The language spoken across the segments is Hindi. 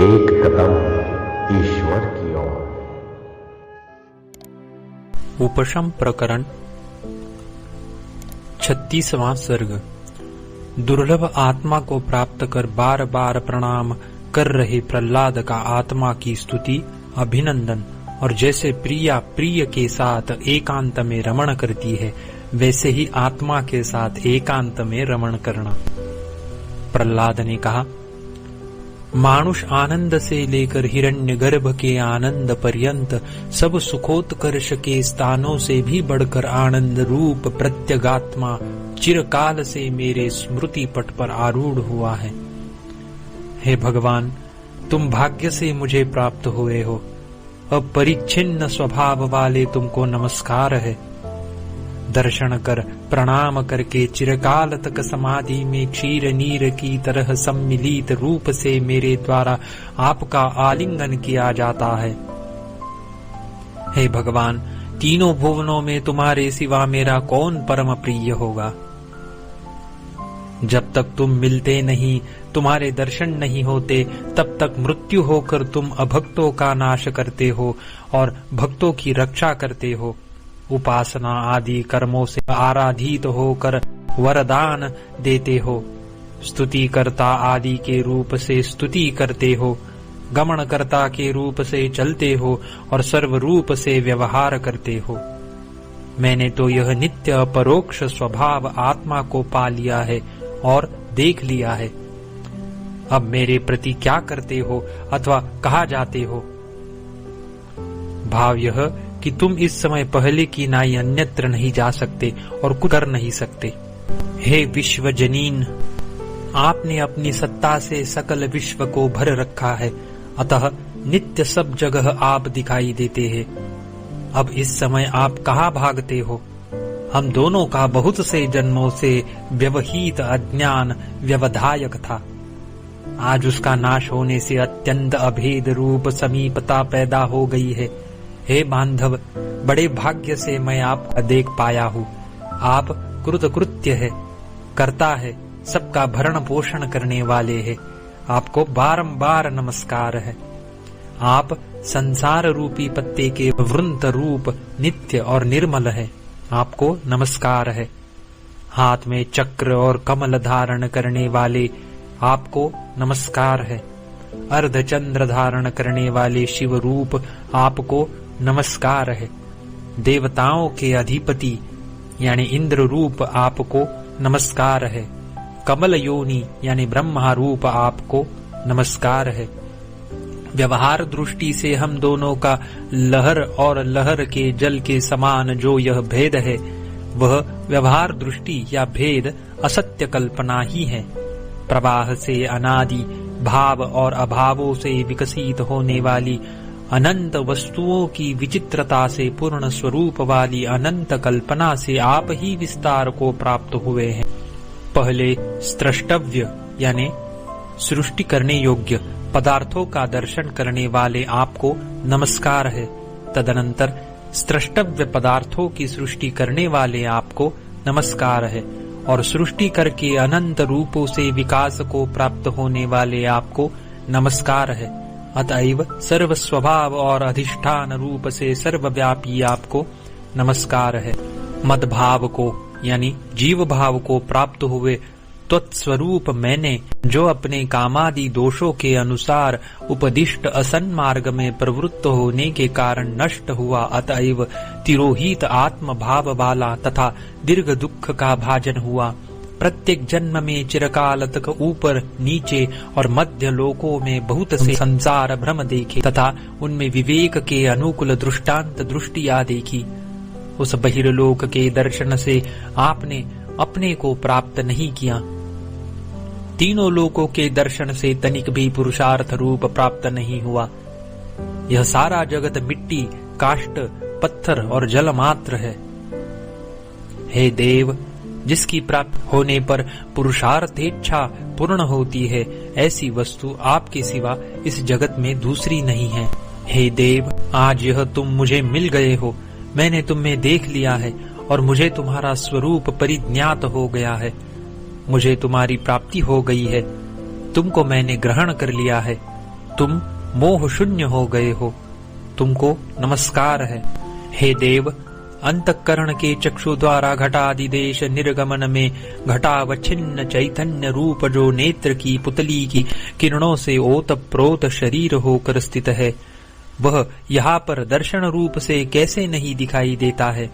एक कदम ईश्वर की ओर। उपशम प्रकरण 36वां सर्ग। दुर्लभ आत्मा को प्राप्त कर बार बार प्रणाम कर रहे प्रहलाद का आत्मा की स्तुति अभिनंदन। और जैसे प्रिया प्रिय के साथ एकांत में रमण करती है, वैसे ही आत्मा के साथ एकांत में रमण करना। प्रहलाद ने कहा, मानुष आनंद से लेकर हिरण्यगर्भ के आनंद पर्यंत सब सुखोत्कर्ष के स्थानों से भी बढ़कर आनंद रूप प्रत्यगात्मा चिरकाल से मेरे स्मृति पट पर आरूढ़ हुआ है। हे भगवान, तुम भाग्य से मुझे प्राप्त हुए हो। अपरिच्छिन्न स्वभाव वाले तुमको नमस्कार है। दर्शन कर प्रणाम करके चिरकाल तक समाधि में क्षीर नीर की तरह सम्मिलित रूप से मेरे द्वारा आपका आलिंगन किया जाता है। हे भगवान, तीनों भुवनों में तुम्हारे सिवा मेरा कौन परम प्रिय होगा। जब तक तुम मिलते नहीं, तुम्हारे दर्शन नहीं होते, तब तक मृत्यु होकर तुम अभक्तों का नाश करते हो और भक्तों की रक्षा करते हो। उपासना आदि कर्मों से आराधित होकर वरदान देते हो। स्तुति कर्ता आदि के रूप से स्तुति करते हो। गमन कर्ता के रूप से चलते हो और सर्व रूप से व्यवहार करते हो। मैंने तो यह नित्य अपरोक्ष स्वभाव आत्मा को पा लिया है और देख लिया है। अब मेरे प्रति क्या करते हो अथवा कहा जाते हो? भाव यह कि तुम इस समय पहले की नाई अन्यत्र नहीं जा सकते और कुछ कर नहीं सकते। हे विश्व जनीन, आपने अपनी सत्ता से सकल विश्व को भर रखा है, अतः नित्य सब जगह आप दिखाई देते हैं। अब इस समय आप कहाँ भागते हो? हम दोनों का बहुत से जन्मों से व्यवहित अज्ञान व्यवधायक था। आज उसका नाश होने से अत्यंत अभेद रूप समीपता पैदा हो गई है। हे बांधव, बड़े भाग्य से मैं आपको देख पाया हूँ। आप कृतकृत्य है, करता है, सबका भरण पोषण करने वाले है। आपको बारंबार नमस्कार है। आप संसार रूपी पत्ते के वृंत रूप नित्य और निर्मल है। आपको नमस्कार है। हाथ में चक्र और कमल धारण करने वाले आपको नमस्कार है। अर्धचंद्र धारण करने वाले शिव रूप आपको नमस्कार है। देवताओं के अधिपति यानी इंद्र रूप आपको नमस्कार है। कमल योनि यानी ब्रह्मा रूप आपको नमस्कार है। व्यवहार दृष्टि से हम दोनों का लहर और लहर के जल के समान जो यह भेद है, वह व्यवहार दृष्टि या भेद असत्य कल्पना ही है। प्रवाह से अनादि भाव और अभावों से विकसित होने वाली अनंत वस्तुओं की विचित्रता से पूर्ण स्वरूप वाली अनंत कल्पना से आप ही विस्तार को प्राप्त हुए हैं। पहले स्रष्टव्य यानी सृष्टि करने योग्य पदार्थों का दर्शन करने वाले आपको नमस्कार है। तदनंतर स्रष्टव्य पदार्थों की सृष्टि करने वाले आपको नमस्कार है। और सृष्टि करके अनंत रूपों से विकास को प्राप्त होने वाले आपको नमस्कार है। अतएव सर्व स्वभाव और अधिष्ठान रूप से सर्वव्यापी आपको नमस्कार है। मदभाव को यानी जीव भाव को प्राप्त हुए त्वत्स्वरूप मैंने, जो अपने कामादि दोषों के अनुसार उपदिष्ट असन्मार्ग में प्रवृत्त होने के कारण नष्ट हुआ, अतएव तिरोहित आत्म भाव वाला तथा दीर्घ दुख का भाजन हुआ, प्रत्येक जन्म में चिरकाल तक ऊपर नीचे और मध्य लोकों में बहुत से संसार भ्रम देखे तथा उनमें विवेक के अनुकूल दृष्टांत दृष्टिया देखी। उस बहिर्लोक के दर्शन से आपने अपने को प्राप्त नहीं किया। तीनों लोकों के दर्शन से तनिक भी पुरुषार्थ रूप प्राप्त नहीं हुआ। यह सारा जगत मिट्टी, काष्ठ, पत्थर और जल मात्र है। हे देव, जिसकी प्राप्त होने पर पुरुषार्थेच्छा पूर्ण होती है, ऐसी वस्तु आपके सिवा इस जगत में दूसरी नहीं है। हे देव, आज यह तुम मुझे मिल गए हो। मैंने तुम्हें देख लिया है और मुझे तुम्हारा स्वरूप परिज्ञात हो गया है। मुझे तुम्हारी प्राप्ति हो गई है। तुमको मैंने ग्रहण कर लिया है। तुम मोह शून्य हो गए हो, तुमको नमस्कार है। हे देव, अंतःकरण के चक्षु द्वारा घटादिदेश निर्गमन में घटावच्छिन्न चैतन्य रूप जो नेत्र की पुतली की किरणों से ओतप्रोत शरीर होकर स्थित है, वह यहाँ पर दर्शन रूप से कैसे नहीं दिखाई देता है?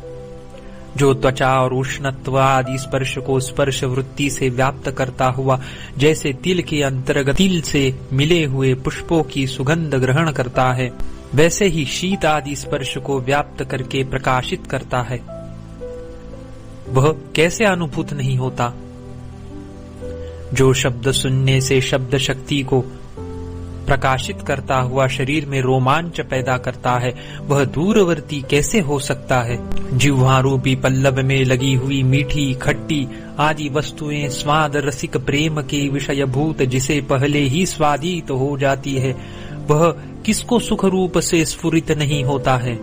जो त्वचा और उष्णत्व आदि स्पर्श को स्पर्श वृत्ति से व्याप्त करता हुआ जैसे तिल के अंतर्गत तिल से मिले हुए पुष्पों की सुगंध ग्रहण करता है, वैसे ही शीत आदि स्पर्श को व्याप्त करके प्रकाशित करता है, वह कैसे अनुभूत नहीं होता? जो शब्द सुनने से शब्द शक्ति को प्रकाशित करता हुआ शरीर में रोमांच पैदा करता है, वह दूरवर्ती कैसे हो सकता है? जिह्वा रूपी पल्लव में लगी हुई मीठी खट्टी आदि वस्तुएं स्वाद रसिक प्रेम के विषयभूत जिसे पहले ही स्वादित हो जाती है, वह किसको सुख रूप से स्फुरित नहीं होता है?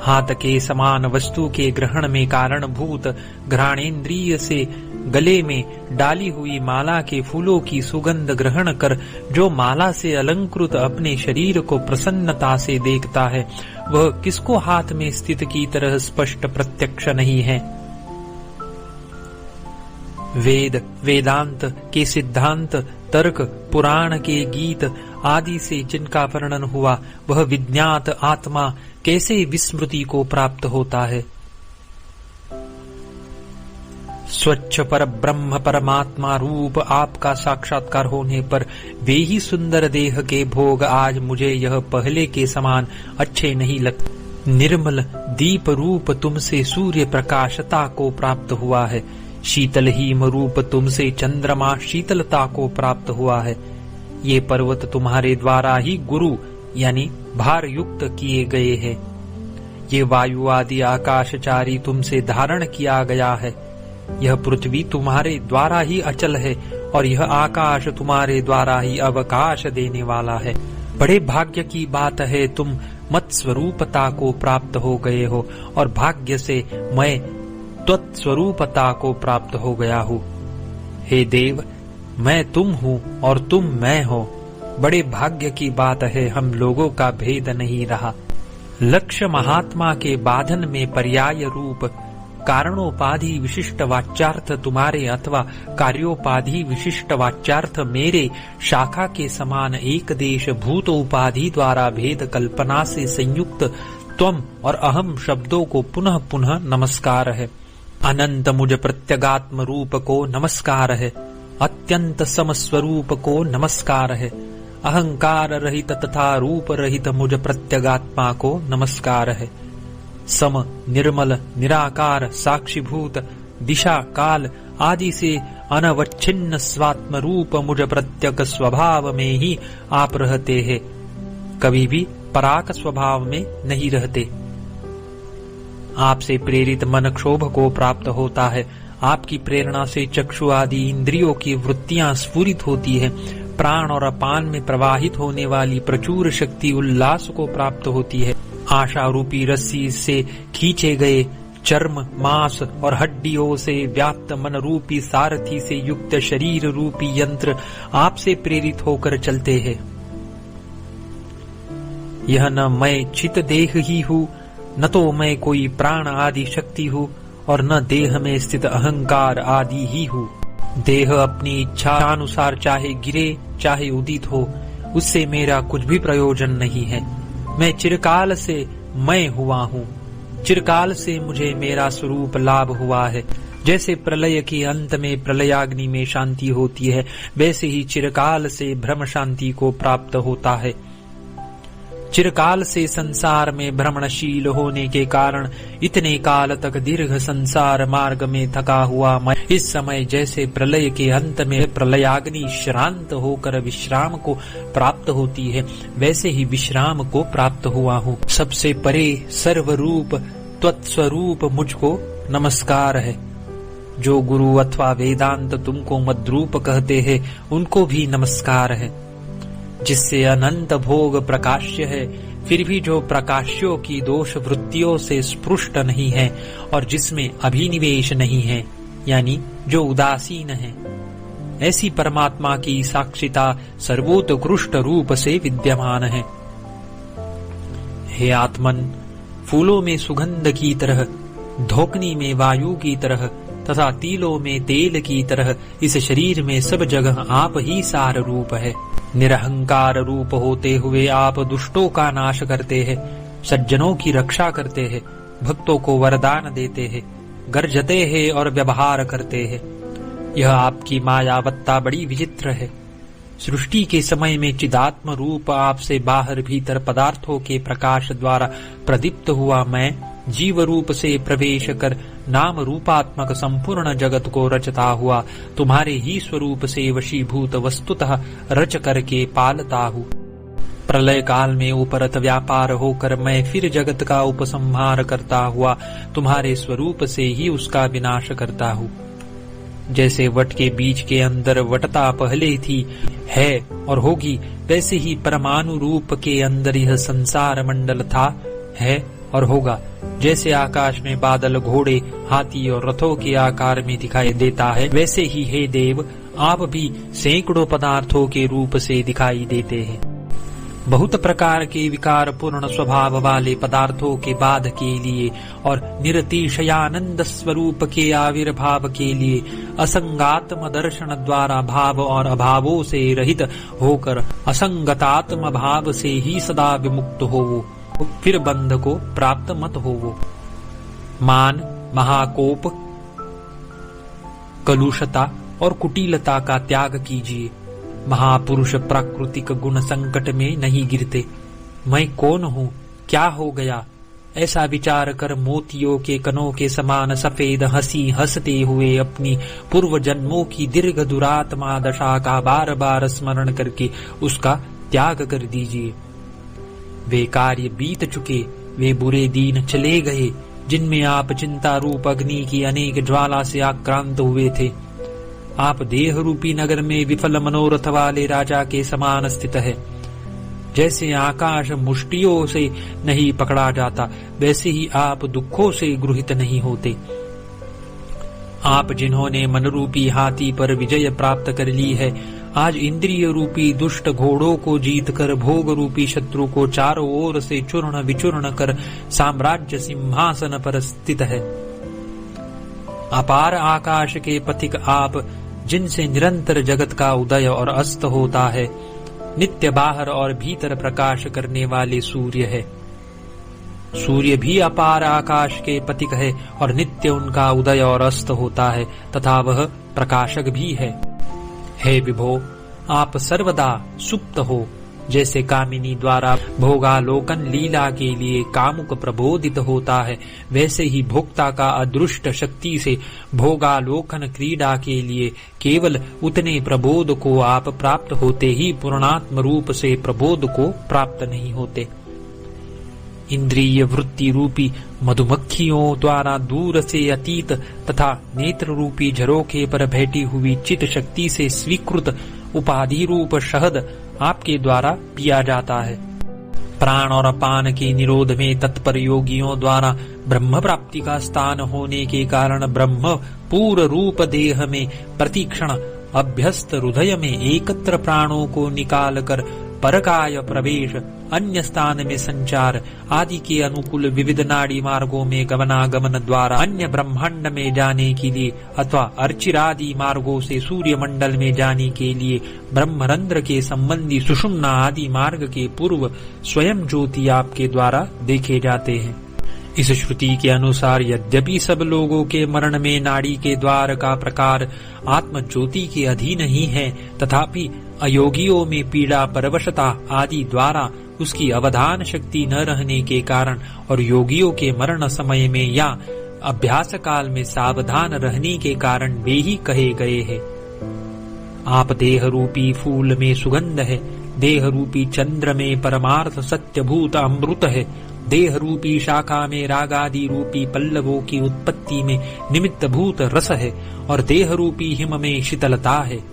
हाथ के समान वस्तु के ग्रहण में कारणभूत घ्राणेन्द्रिय से गले में डाली हुई माला के फूलों की सुगंध ग्रहण कर जो माला से अलंकृत अपने शरीर को प्रसन्नता से देखता है, वह किसको हाथ में स्थित की तरह स्पष्ट प्रत्यक्ष नहीं है? वेद, वेदांत के सिद्धांत, तर्क, पुराण के गीत आदि से जिनका वर्णन हुआ, वह विज्ञात आत्मा कैसे विस्मृति को प्राप्त होता है? स्वच्छ पर ब्रह्म परमात्मा रूप आपका साक्षात्कार होने पर वे ही सुंदर देह के भोग आज मुझे यह पहले के समान अच्छे नहीं लगते। निर्मल दीप रूप तुमसे सूर्य प्रकाशता को प्राप्त हुआ है, शीतल हीम रूप तुमसे चंद्रमा शीतलता को प्राप्त हुआ है। ये पर्वत तुम्हारे द्वारा ही गुरु यानी भार युक्त किए गए हैं। ये वायु आदि आकाशचारी तुमसे धारण किया गया है। यह पृथ्वी तुम्हारे द्वारा ही अचल है और यह आकाश तुम्हारे द्वारा ही अवकाश देने वाला है। बड़े भाग्य की बात है, तुम मत स्वरूपता को प्राप्त हो गए हो और भाग्य से मैं त्वत्स्वरूपता को प्राप्त हो गया हूँ। हे देव, मैं तुम हूँ और तुम मैं हो। बड़े भाग्य की बात है, हम लोगों का भेद नहीं रहा। लक्ष्य महात्मा के बाधन में पर्याय रूप कारणोपाधि विशिष्ट वाच्यार्थ तुम्हारे अथवा कार्योपाधि विशिष्ट वाच्यार्थ मेरे शाखा के समान एक देश भूत उपाधि द्वारा भेद कल्पना से संयुक्त त्वम और अहम शब्दों को पुनः पुनः नमस्कार है। अनंत मुझ प्रत्यगात्म रूप को नमस्कार है। अत्यंत समस्वरूप को नमस्कार है। अहंकार रहित तथा रूप रहित मुझ प्रत्यगात्मा को नमस्कार है। सम, निर्मल, निराकार, साक्षीभूत, दिशा, काल आदि से अनवच्छिन्न स्वात्म रूप मुझ प्रत्यक स्वभाव में ही आप रहते हैं, कभी भी पराक स्वभाव में नहीं रहते। आपसे प्रेरित मन क्षोभ को प्राप्त होता है। आपकी प्रेरणा से चक्षु आदि इंद्रियों की वृत्तियां स्फुरित होती है। प्राण और अपान में प्रवाहित होने वाली प्रचुर शक्ति उल्लास को प्राप्त होती है। आशा रूपी रस्सी से खींचे गए चर्म, मांस और हड्डियों से व्याप्त मन रूपी सारथी से युक्त शरीर रूपी यंत्र आपसे प्रेरित होकर चलते हैं। यह न मैं चित देह ही हूँ, न तो मैं कोई प्राण आदि शक्ति हूँ और न देह में स्थित अहंकार आदि ही हूँ। देह अपनी इच्छा अनुसार चाहे गिरे चाहे उदित हो, उससे मेरा कुछ भी प्रयोजन नहीं है। मैं चिरकाल से मैं हुआ हूँ। चिरकाल से मुझे मेरा स्वरूप लाभ हुआ है। जैसे प्रलय के अंत में प्रलयाग्नि में शांति होती है, वैसे ही चिरकाल से ब्रह्म शांति को प्राप्त होता है। चिरकाल से संसार में भ्रमणशील होने के कारण इतने काल तक दीर्घ संसार मार्ग में थका हुआ मैं इस समय जैसे प्रलय के अंत में प्रलयाग्नि श्रांत होकर विश्राम को प्राप्त होती है, वैसे ही विश्राम को प्राप्त हुआ हूँ। सबसे परे सर्वरूप त्वत्स्वरूप मुझको नमस्कार है। जो गुरु अथवा वेदांत तुमको मद्रूप कहते हैं, उनको भी नमस्कार है। जिससे अनंत भोग प्रकाश्य है, फिर भी जो प्रकाश्यों की दोष वृत्तियों से स्पृष्ट नहीं है और जिसमें अभिनिवेश नहीं है, यानी जो उदासीन है। ऐसी परमात्मा की साक्षिता सर्वोत्कृष्ट रूप से विद्यमान है। हे आत्मन, फूलों में सुगंध की तरह, धोकनी में वायु की तरह तथा तिलों में तेल की तरह इस शरीर में सब जगह आप ही सार रूप है। निरहंकार रूप होते हुए आप दुष्टों का नाश करते हैं, सज्जनों की रक्षा करते हैं, भक्तों को वरदान देते हैं, गर्जते हैं और व्यवहार करते हैं। यह आपकी मायावत्ता बड़ी विचित्र है। सृष्टि के समय में चिदात्म रूप आपसे बाहर भीतर पदार्थों के प्रकाश द्वारा प्रदीप्त हुआ मैं जीव रूप से प्रवेश कर नाम रूपात्मक संपूर्ण जगत को रचता हुआ तुम्हारे ही स्वरूप से वशीभूत वस्तुतः रच करके पालता हूँ। प्रलय काल में उपरत व्यापार होकर मैं फिर जगत का उपसंहार करता हुआ तुम्हारे स्वरूप से ही उसका विनाश करता हूँ। जैसे वट के बीज के अंदर वटता पहले थी, है और होगी, वैसे ही परमाणु रूप के अंदर यह संसार मंडल था, है और होगा। जैसे आकाश में बादल घोड़े, हाथी और रथों के आकार में दिखाई देता है, वैसे ही हे देव, आप भी सैकड़ों पदार्थों के रूप से दिखाई देते हैं। बहुत प्रकार के विकार पूर्ण स्वभाव वाले पदार्थों के बाध के लिए और निरतिशयानंद स्वरूप के आविर्भाव के लिए असंगात्म दर्शन द्वारा भाव और अभावों से रहित होकर असंगतात्म भाव से ही सदा विमुक्त होवो, फिर बंध को प्राप्त मत होवो। मान, महाकोप, कलुषता और कुटिलता का त्याग कीजिए। महापुरुष प्राकृतिक गुण संकट में नहीं गिरते। मैं कौन हूँ, क्या हो गया, ऐसा विचार कर मोतियों के कणों के समान सफेद हंसी हंसते हुए अपनी पूर्व जन्मों की दीर्घ दुरात्मा दशा का बार बार स्मरण करके उसका त्याग कर दीजिए। वे कार्य बीत चुके, वे बुरे दिन चले गए जिनमें आप चिंता रूप अग्नि की अनेक ज्वाला से आक्रांत हुए थे। आप देह रूपी नगर में विफल मनोरथ वाले राजा के समान स्थित है। जैसे आकाश मुष्टियों से नहीं पकड़ा जाता, वैसे ही आप दुखों से गृहित नहीं होते। आप जिन्होंने मन रूपी हाथी पर विजय प्राप्त कर ली है, आज इंद्रिय रूपी दुष्ट घोड़ों को जीतकर भोग रूपी शत्रु को चारों ओर से चूर्ण विचूर्ण कर साम्राज्य सिंहासन पर स्थित है। अपार आकाश के पथिक आप, जिनसे निरंतर जगत का उदय और अस्त होता है, नित्य बाहर और भीतर प्रकाश करने वाले सूर्य है। सूर्य भी अपार आकाश के पथिक है और नित्य उनका उदय और अस्त होता है तथा वह प्रकाशक भी है। हे विभो, आप सर्वदा सुप्त हो। जैसे कामिनी द्वारा भोगालोकन लीला के लिए कामुक प्रबोधित होता है, वैसे ही भोक्ता का अदृष्ट शक्ति से भोगालोकन क्रीड़ा के लिए केवल उतने प्रबोध को आप प्राप्त होते ही पूर्णात्म रूप से प्रबोध को प्राप्त नहीं होते। इंद्रिय वृत्ति रूपी मधुमक्खियों द्वारा दूर से अतीत तथा नेत्र रूपी झरोखे पर बैठी हुई चित शक्ति से स्वीकृत उपाधि रूप शहद आपके द्वारा पिया जाता है। प्राण और अपान के निरोध में तत्पर योगियों द्वारा ब्रह्म प्राप्ति का स्थान होने के कारण ब्रह्म पूर्ण रूप देह में प्रतिक्षण अभ्यस्त हृदय में एकत्र प्राणों को निकाल कर परकाय प्रवेश, अन्य स्थान में संचार आदि के अनुकूल विविध नाड़ी मार्गों में गमनागमन द्वारा अन्य ब्रह्मांड में जाने के लिए अथवा अर्चिरादि मार्गों से सूर्य मंडल में जाने के लिए ब्रह्मरंध्र के संबंधी सुषुम्ना आदि मार्ग के पूर्व स्वयं ज्योति आपके द्वारा देखे जाते हैं। इस श्रुति के अनुसार यद्यपि सब लोगों के मरण में नाड़ी के द्वार का प्रकार आत्म ज्योति के अधीन ही है, तथापि अयोगियों में पीड़ा परवशता आदि द्वारा उसकी अवधान शक्ति न रहने के कारण और योगियों के मरण समय में या अभ्यास काल में सावधान रहने के कारण वे ही कहे गए हैं। आप देह रूपी फूल में सुगंध है, देह रूपी चंद्र में परमार्थ सत्यभूत अमृत है, देह रूपी शाखा में रागादि रूपी पल्लवों की उत्पत्ति में निमित्त भूत रस है और देह रूपी हिम में शीतलता है।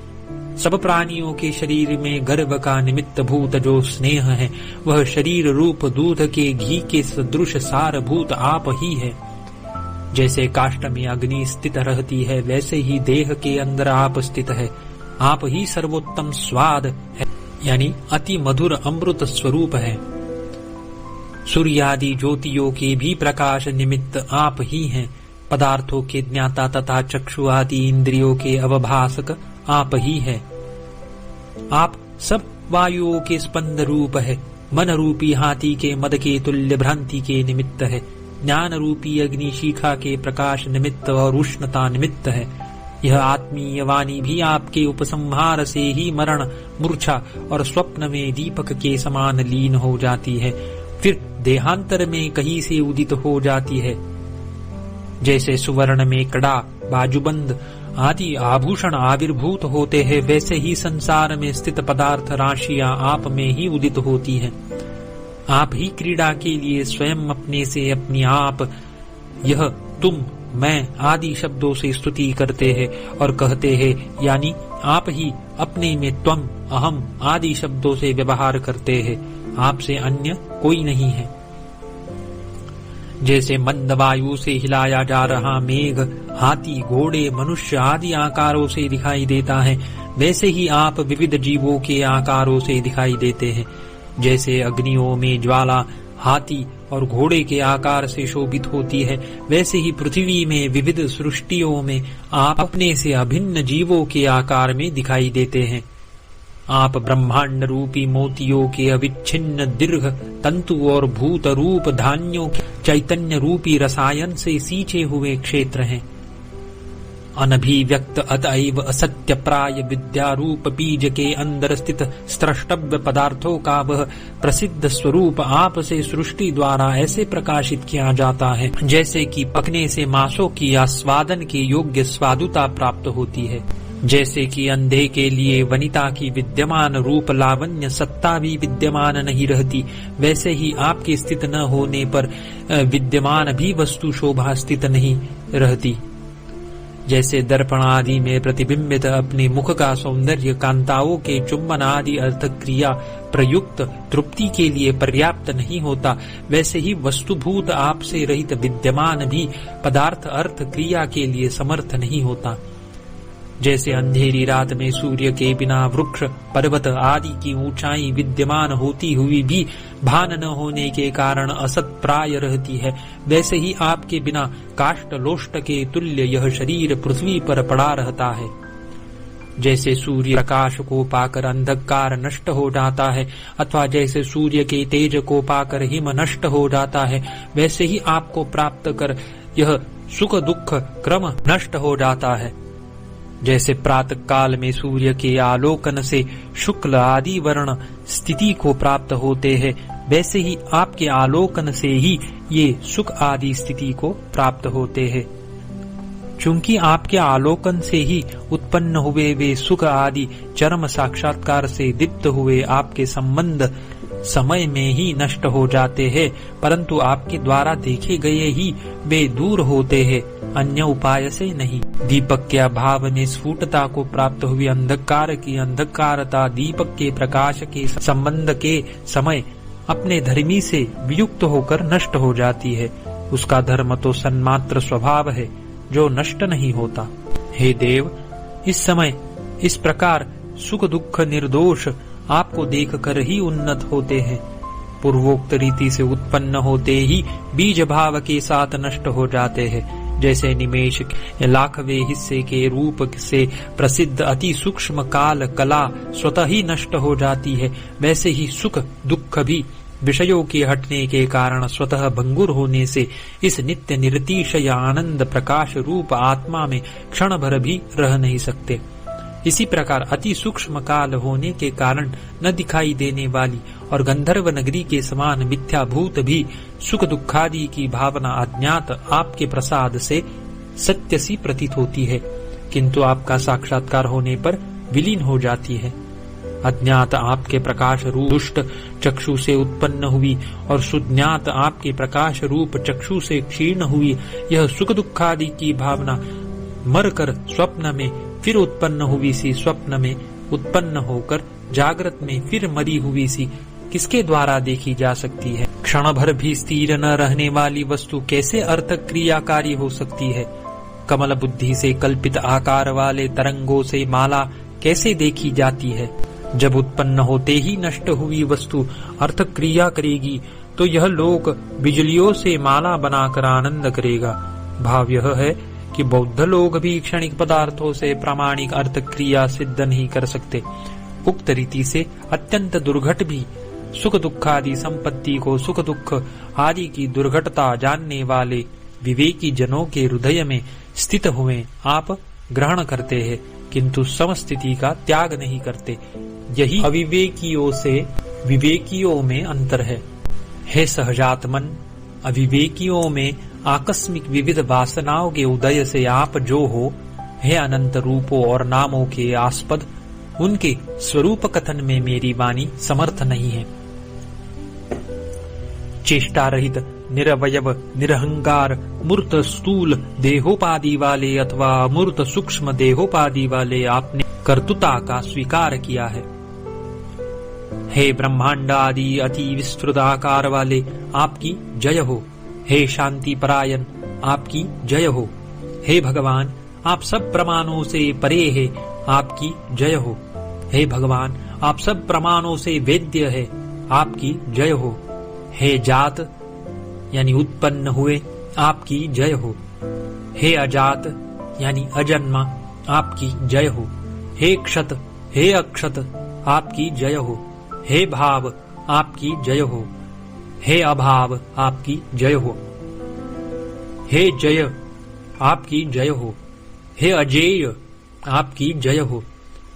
सब प्राणियों के शरीर में गर्भ का निमित्त भूत जो स्नेह है, वह शरीर रूप दूध के घी के सदृश सारभूत आप ही है। जैसे काष्ठ में अग्नि स्थित रहती है, वैसे ही देह के अंदर आप स्थित है। आप ही सर्वोत्तम स्वाद है, यानी अति मधुर अमृत स्वरूप है। सूर्यादि ज्योतियों के भी प्रकाश निमित्त आप ही हैं। पदार्थों के ज्ञाता तथा चक्षु आदि इंद्रियों के अवभासक आप ही हैं। आप सब वायुओं के स्पंद रूप है। मन रूपी हाथी के मद के तुल्य भ्रांति के निमित्त है। ज्ञान रूपी अग्नि शिखा के प्रकाश निमित्त और उष्णता निमित्त है। यह आत्मीय वाणी भी आपके उपसंहार से ही मरण, मूर्छा और स्वप्न में दीपक के समान लीन हो जाती है, फिर देहांतर में कहीं से उदित हो जाती है। जैसे सुवर्ण में कड़ा, बाजूबंद आदि आभूषण आविर्भूत होते हैं, वैसे ही संसार में स्थित पदार्थ राशियां आप में ही उदित होती हैं। आप ही क्रीड़ा के लिए स्वयं अपने से अपनी आप, यह, तुम, मैं आदि शब्दों से स्तुति करते हैं और कहते हैं, यानी आप ही अपने में त्वम, अहम आदि शब्दों से व्यवहार करते हैं। आपसे अन्य कोई नहीं है। जैसे मंद वायु से हिलाया जा रहा मेघ हाथी, घोड़े, मनुष्य आदि आकारों से दिखाई देता है, वैसे ही आप विविध जीवों के आकारों से दिखाई देते हैं। जैसे अग्नियों में ज्वाला हाथी और घोड़े के आकार से शोभित होती है, वैसे ही पृथ्वी में विविध सृष्टियों में आप अपने से अभिन्न जीवों के आकार में दिखाई देते हैं। आप ब्रह्मांड रूपी मोतियों के अविच्छिन्न दीर्घ तंतु और भूत रूप धान्यों के चैतन्य रूपी रसायन से सींचे हुए क्षेत्र हैं। अनभिव्यक्त अतएव असत्य प्राय विद्या रूप बीज के अंदर स्थित स्रष्टव्य पदार्थों का वह प्रसिद्ध स्वरूप आप से सृष्टि द्वारा ऐसे प्रकाशित किया जाता है, जैसे कि पकने से मांसों की आस्वादन के योग्य स्वादुता प्राप्त होती है। जैसे कि अंधे के लिए वनिता की विद्यमान रूप लावण्य सत्ता भी विद्यमान नहीं रहती, वैसे ही आपके स्थित न होने पर विद्यमान भी वस्तु शोभा स्थित नहीं रहती। जैसे दर्पण आदि में प्रतिबिंबित अपने मुख का सौंदर्य कांताओं के चुंबन आदि अर्थ क्रिया प्रयुक्त तृप्ति के लिए पर्याप्त नहीं होता, वैसे ही वस्तुभूत आपसे रहित विद्यमान भी पदार्थ अर्थ क्रिया के लिए समर्थ नहीं होता। जैसे अंधेरी रात में सूर्य के बिना वृक्ष पर्वत आदि की ऊंचाई विद्यमान होती हुई भी भान न होने के कारण असत प्राय रहती है, वैसे ही आपके बिना काष्ठ लोष्ट के तुल्य यह शरीर पृथ्वी पर पड़ा रहता है। जैसे सूर्य प्रकाश को पाकर अंधकार नष्ट हो जाता है, अथवा जैसे सूर्य के तेज को पाकर हिम नष्ट हो जाता है, वैसे ही आपको प्राप्त कर यह सुख दुख क्रम नष्ट हो जाता है। जैसे प्रातः काल में सूर्य के आलोकन से शुक्ल आदि वर्ण स्थिति को प्राप्त होते हैं, वैसे ही आपके आलोकन से ही ये सुख आदि स्थिति को प्राप्त होते हैं। चूंकि आपके आलोकन से ही उत्पन्न हुए वे सुख आदि चरम साक्षात्कार से दीप्त हुए आपके संबंध समय में ही नष्ट हो जाते हैं, परंतु आपके द्वारा देखे गए ही वे दूर होते हैं, अन्य उपाय से नहीं। दीपक के अभाव में स्फुटता को प्राप्त हुई अंधकार की अंधकारता दीपक के प्रकाश के संबंध के समय अपने धर्मी से वियुक्त होकर नष्ट हो जाती है। उसका धर्म तो सन्मात्र स्वभाव है जो नष्ट नहीं होता। हे देव, इस समय इस प्रकार सुख दुख निर्दोष आपको देखकर ही उन्नत होते हैं। पूर्वोक्त रीति से उत्पन्न होते ही बीज भाव के साथ नष्ट हो जाते हैं। जैसे निमेष लाखवें हिस्से के रूप से प्रसिद्ध अति सूक्ष्म काल कला स्वतः ही नष्ट हो जाती है, वैसे ही सुख दुख भी विषयों के हटने के कारण स्वतः भंगुर होने से इस नित्य निरतिशय आनंद प्रकाश रूप आत्मा में क्षण भर भी रह नहीं सकते। इसी प्रकार अति सूक्ष्म काल होने के कारण न दिखाई देने वाली और गंधर्व नगरी के समान मिथ्याभूत भी सुख दुखादि की भावना अज्ञात आपके प्रसाद से सत्य सी प्रतीत होती है, किंतु आपका साक्षात्कार होने पर विलीन हो जाती है। अज्ञात आपके प्रकाश रूप दुष्ट चक्षु से उत्पन्न हुई और सुज्ञात आपके प्रकाश रूप चक्षु से क्षीण हुई यह सुख दुखादि की भावना मरकर स्वप्न में फिर उत्पन्न हुई सी स्वप्न में उत्पन्न होकर जागृत में फिर मरी हुई सी किसके द्वारा देखी जा सकती है? क्षण भर भी स्थिर न रहने वाली वस्तु कैसे अर्थ क्रियाकारी हो सकती है? कमल बुद्धि से कल्पित आकार वाले तरंगों से माला कैसे देखी जाती है? जब उत्पन्न होते ही नष्ट हुई वस्तु अर्थ क्रिया करेगी तो यह लोक बिजलियों से माला बनाकर आनंद करेगा। भाव यह है कि बौद्ध लोग भी क्षणिक पदार्थों से प्रामाणिक अर्थ क्रिया सिद्ध नहीं कर सकते। उक्त रीति से अत्यंत दुर्घट भी सुख दुख आदि संपत्ति को सुख दुख आदि की दुर्घटता जानने वाले विवेकी जनों के हृदय में स्थित हुए आप ग्रहण करते हैं, किंतु समस्थिति का त्याग नहीं करते। यही अविवेकियों से विवेकियों में अंतर है। हे सहजात मन, अविवेकियों में आकस्मिक विविध वासनाओं के उदय से आप जो हो, हे अनंत रूपों और नामों के आस्पद, उनके स्वरूप कथन में मेरी वाणी समर्थ नहीं है। चेष्टा रहित, निरवयव, निरहंकार, मूर्त स्थूल देहोपाधि वाले अथवा अमूर्त सूक्ष्म देहोपाधि वाले आपने कर्तुता का स्वीकार किया है। हे ब्रह्मांड आदि अति विस्तृत आकार वाले, आपकी जय हो। हे शांति परायण, आपकी जय हो। हे भगवान, आप सब प्रमाणों से परे है, आपकी जय हो। हे भगवान, आप सब प्रमाणों से वेद्य है, आपकी जय हो। हे जात यानी उत्पन्न हुए, आपकी जय हो। हे अजात यानी अजन्मा, आपकी जय हो। हे क्षत, हे अक्षत, आपकी जय हो। हे भाव, आपकी जय हो। हे अभाव, आपकी जय हो। हे जय, आपकी जय हो। हे अजेय, आपकी जय हो।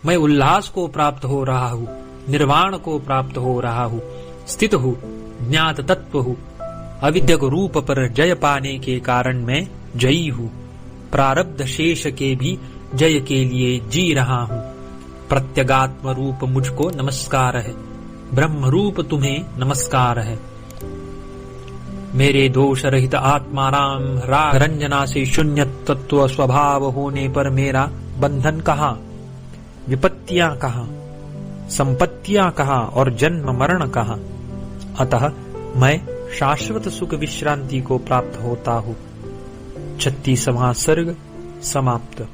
मैं उल्लास को प्राप्त हो रहा हूँ, निर्वाण को प्राप्त हो रहा हूँ, स्थित हूँ, ज्ञात तत्व हूँ। अविद्यक रूप पर जय पाने के कारण मैं जयी हूँ। प्रारब्ध शेष के भी जय के लिए जी रहा हूँ। प्रत्यगात्म रूप मुझको नमस्कार है, ब्रह्म रूप तुम्हें नमस्कार है। मेरे दोष रहित आत्माराम राग रंजना से शून्य तत्व स्वभाव होने पर मेरा बंधन कहाँ, विपत्तियां कहाँ, संपत्तियां कहाँ और जन्म मरण कहाँ? अतः मैं शाश्वत सुख विश्रांति को प्राप्त होता हूँ। 36वां सर्ग समाप्त।